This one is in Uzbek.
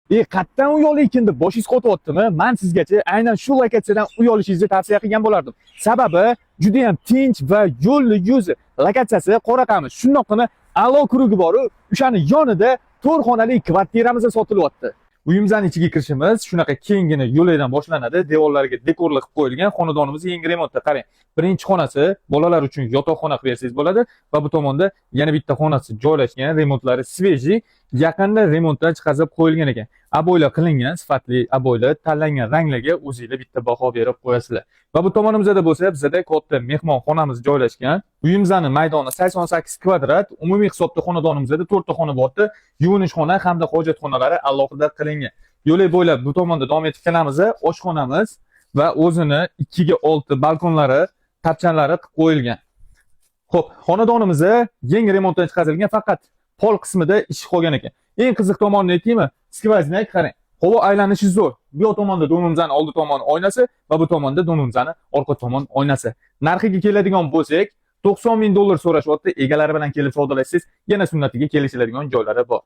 Qatdan uy olaykin deb boshingiz qotyaptimi? Men sizgacha aynan shu lokatsiyadan uy olishingizni tavsiya qilgan bo'lardim. Sababi juda ham tinch va yo'lli yuzi. Lokatsiyasi Qoraqamish. Shundoqqina a'lo kurugi bor-u, o'shani yonida 4 xonali kvartiramiz sotilyapti. Uyimizning ichiga kirishimiz shunaqa kengina yo'lakdan boshlanadi. Devorlariga dekorlar qilib qo'yilgan. Xonadonimiz yangi remontda. Qarang. Birinchi xonasi bolalar uchun yotoqxona qilib bersangiz bo'ladi va bu tomonda yana bitta xonasi joylashgan. Remontlari sveji, yaqinda remontdan chiqazib qo'yilgan ekan. Aboylar qilingan, sifatli aboylar, tanlangan ranglarga o'zingizlar bitta baho berib qo'yasizlar. Va bu tomonimizda bo'lsa, bizda katta mehmonxonamiz joylashgan. Uyimizning maydoni 88 kvadrat, umumiy hisobda xonadonimizda 4 ta xona bordi. Yuvinishxona hamda hojatxonalari alohida qilingan. Yo'lak bo'ylab bu tomonda davom etib kelamiz. Oshxonamiz va o'zini 2 ga 6 balkonlari, tapchanlari qilib qo'yilgan. Xo'p, xonadonimizda yangi remontdan chiqarilgan, faqat pol qismida ish qolgan ekan. Eng qiziq tomonini aytaymi? Skvoznak qarang. Havo aylanishi zo'r. Bu tomonda domimizning oldi tomon oynasi va bu tomonda domimizning orqa tomon oynasi. Narxiga keladigan bo'lsak, $90,000 so'rashyapti. Egalari bilan kelib savdolashsangiz, yana sunnatiga kelishiladigan joylari bor.